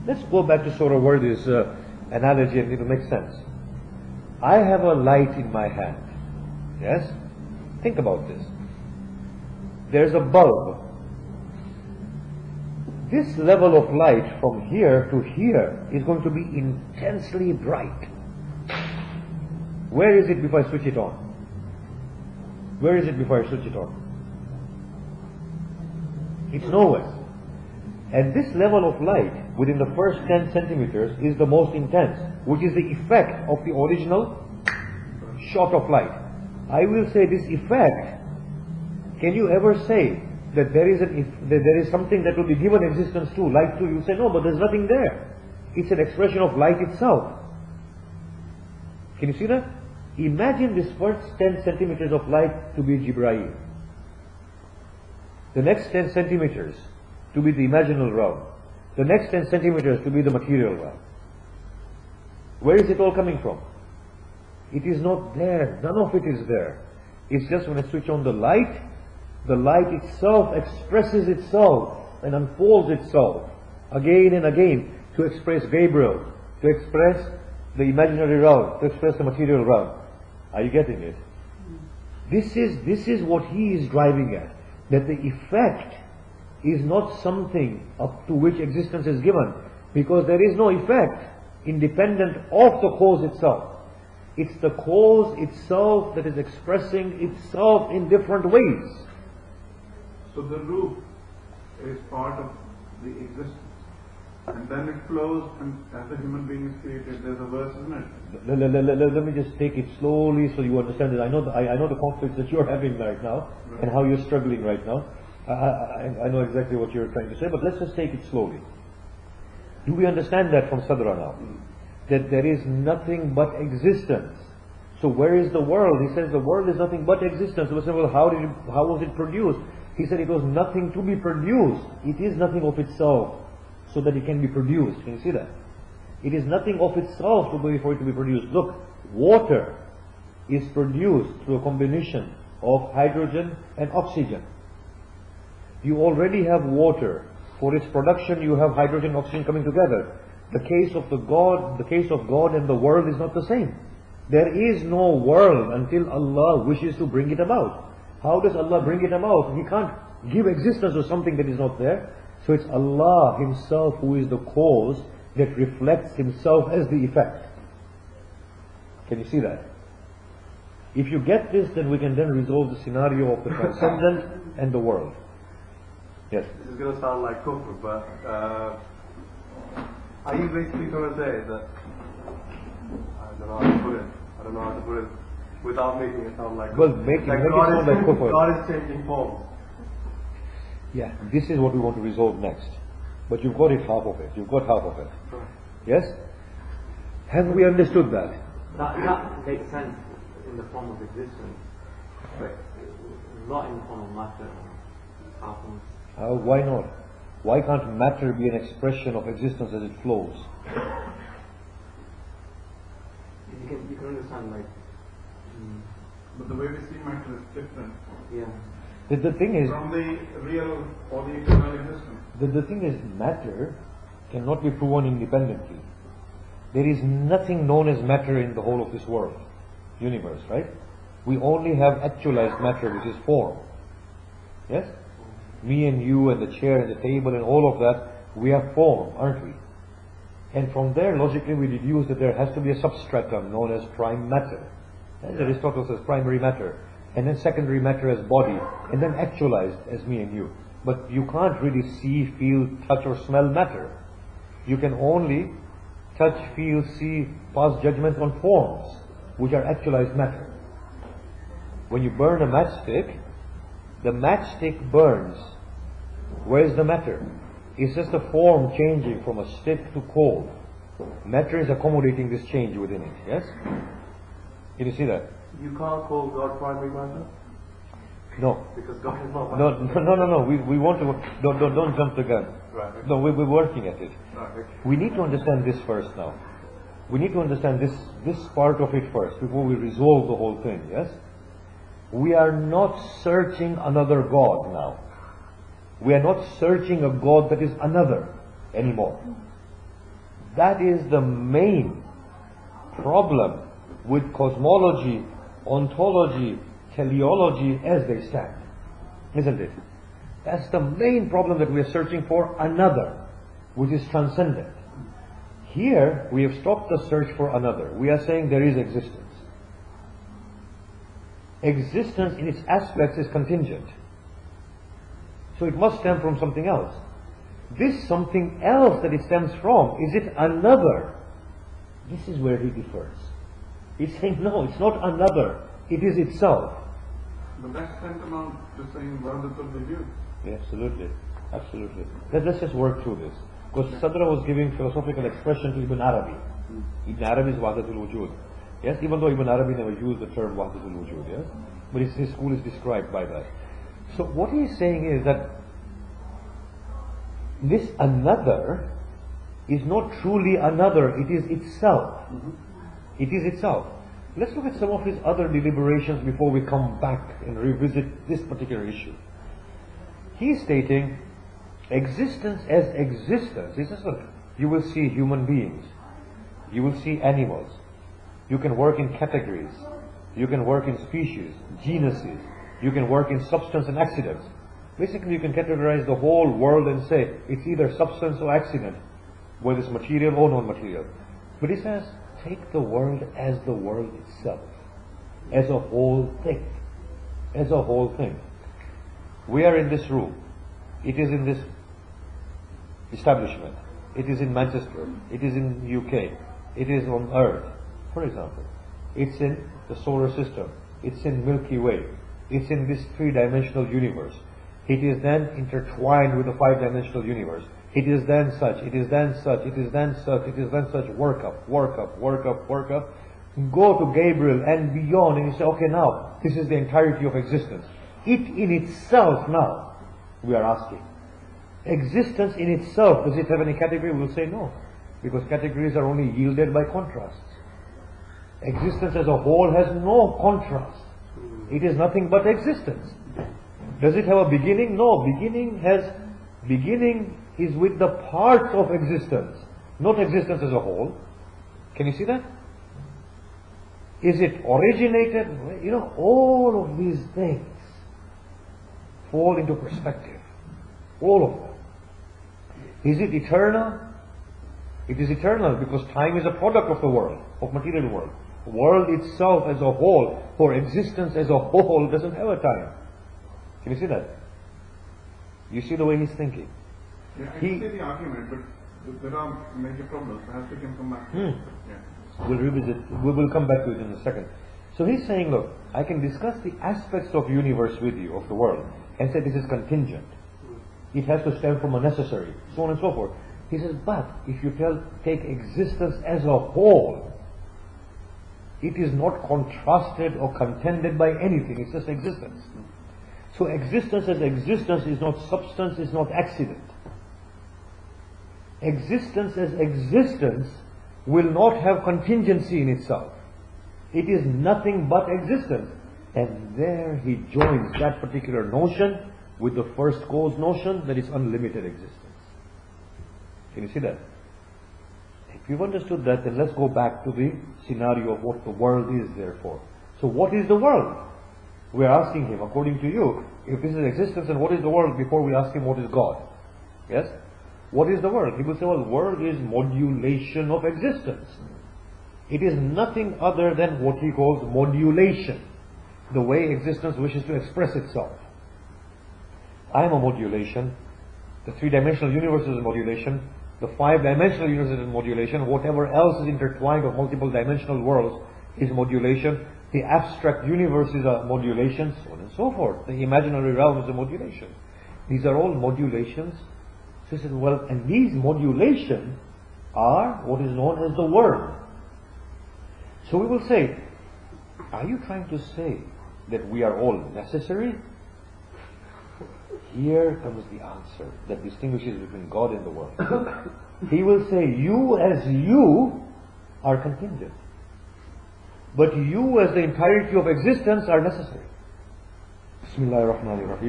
Let's go back to sort of where this analogy and it'll make sense. I have a light in my hand. Yes? Think about this. There's a bulb. This level of light from here to here is going to be intensely bright. Where is it before I switch it on? Where is it before I switch it on? It's nowhere. And this level of light within the first 10 centimeters is the most intense, which is the effect of the original shot of light. I will say this effect, can you ever say that there is something that will be given existence to, light to? You say, no, but there's nothing there. It's an expression of light itself. Can you see that? Imagine this first 10 centimeters of light to be Jibreel. The next 10 centimeters to be the imaginal realm. The next 10 centimeters to be the material realm. Where is it all coming from? It is not there. None of it is there. It's just when I switch on the light itself expresses itself and unfolds itself again and again to express Gabriel, to express the imaginary realm, to express the material realm. Are you getting it? This is what he is driving at. That the effect is not something up to which existence is given, because there is no effect independent of the cause itself. It's the cause itself that is expressing itself in different ways. So the roof is part of the existence, and then it flows, and as a human being is created, there's a verse, isn't it? Let me just take it slowly so you understand it. I know the conflicts that you're having right now, right, and how you're struggling right now. I know exactly what you're trying to say, but let's just take it slowly. Do we understand that from Sadra now? That there is nothing but existence. So where is the world? He says the world is nothing but existence. We say, well, how was it produced? He said it was nothing to be produced. It is nothing of itself, so that it can be produced. Can you see that? It is nothing of itself for it to be produced. Look, water is produced through a combination of hydrogen and oxygen. You already have water. For its production, you have hydrogen and oxygen coming together. The case of God and the world is not the same. There is no world until Allah wishes to bring it about. How does Allah bring it about? He can't give existence to something that is not there. So it's Allah Himself who is the cause that reflects Himself as the effect. Can you see that? If you get this, then we can then resolve the scenario of the transcendent and the world. Yes? This is going to sound like kufr, but are you basically going to say that, I don't know how to put it without making it sound like well, make it sound like kufr. God is changing forms. Yeah, this is what we want to resolve next. But you've got it half of it. You've got half of it. Right. Yes? Have we understood that? That makes sense in the form of existence, but not in the form of matter. Why not? Why can't matter be an expression of existence as it flows? You can understand, like. But the way we see matter is different. Yeah. The thing is, from the real or the eternal existence. The thing is, matter cannot be proven independently. There is nothing known as matter in the whole of this world, universe, right? We only have actualized matter, which is form. Yes? Me and you and the chair and the table and all of that, we have form, aren't we? And from there, logically, we deduce that there has to be a substratum known as prime matter. As Aristotle says, primary matter. And then secondary matter as body. And then actualized as me and you. But you can't really see, feel, touch or smell matter. You can only touch, feel, see, pass judgment on forms, which are actualized matter. When you burn a matchstick, the matchstick burns. Where's the matter? It's just a form changing from a stick to coal. Matter is accommodating this change within it, yes? Can you see that? You can't call God primary matter? No. Because God is not matter. No. We want to, don't jump the gun. Right. No, we're working at it. Right. We need to understand this first now. We need to understand this part of it first before we resolve the whole thing, yes? We are not searching another God now. We are not searching a God that is another anymore. That is the main problem with cosmology, ontology, teleology as they stand, isn't it? That's the main problem that we are searching for, another, which is transcendent. Here, we have stopped the search for another. We are saying there is existence. Existence in its aspects is contingent. So it must stem from something else. This something else that it stems from, is it another? This is where he differs. He's saying, no, it's not another. It is itself. But that's tantamount to saying Wahdatul Wujud. Yeah, absolutely. Absolutely. Let's just work through this. Because Sadra was giving philosophical expression to Ibn Arabi. Ibn Arabi is Wahdatul Wujud. Yes, even though Ibn Arabi never used the term Wahdatul Wujud, yes? But his school is described by that. So what he is saying is that this another is not truly another, it is itself. It is itself. Let's look at some of his other deliberations before we come back and revisit this particular issue. He is stating existence as existence. He says, look, you will see human beings, you will see animals, you can work in categories, you can work in species, genuses, you can work in substance and accidents. Basically, you can categorize the whole world and say it's either substance or accident, whether it's material or non-material. But he says, take the world as the world itself, as a whole thing, as a whole thing. We are in this room. It is in this establishment. It is in Manchester. It is in UK. It is on Earth, for example. It's in the solar system. It's in Milky Way. It's in this three-dimensional universe. It is then intertwined with the five-dimensional universe. It is then such, it is then such, it is then such, it is then such. Work up, work up, work up, work up. Go to Gabriel and beyond, and you say, okay, now, this is the entirety of existence. It in itself now, we are asking. Existence in itself, does it have any category? We will say no, because categories are only yielded by contrasts. Existence as a whole has no contrast. It is nothing but existence. Does it have a beginning? No. Beginning is with the parts of existence, not existence as a whole. Can you see that? Is it originated? You know, all of these things fall into perspective. All of them. Is it eternal? It is eternal because time is a product of the world, of material world. The world itself as a whole, or existence as a whole, doesn't have a time. Can you see that? You see the way he's thinking. Yeah, I can see the argument, but there are major problems. Perhaps we can come back to it. Yeah. We'll revisit. We will come back to it in a second. So he's saying, look, I can discuss the aspects of universe with you, of the world, and say this is contingent. It has to stem from a necessary, so on and so forth. He says, but if you take existence as a whole, it is not contrasted or contended by anything. It's just existence. So existence as existence is not substance, is not accident. Existence as existence will not have contingency in itself. It is nothing but existence. And there he joins that particular notion with the first cause notion that is unlimited existence. Can you see that? If you've understood that, then let's go back to the scenario of what the world is therefore. So what is the world? We are asking him, according to you, if this is existence, then what is the world before we ask him what is God? Yes? What is the world? He will say, well, the world is modulation of existence. It is nothing other than what he calls modulation. The way existence wishes to express itself. I am a modulation. The three-dimensional universe is a modulation. The five-dimensional universe is a modulation. Whatever else is intertwined of multiple dimensional worlds is modulation. The abstract universe is a modulation, so on and so forth. The imaginary realm is a modulation. These are all modulations. So he says, well, and these modulations are what is known as the world. So we will say, are you trying to say that we are all necessary? Here comes the answer that distinguishes between God and the world. He will say, you as you are contingent. But you as the entirety of existence are necessary. Bismillahir Rahmanir Rahim.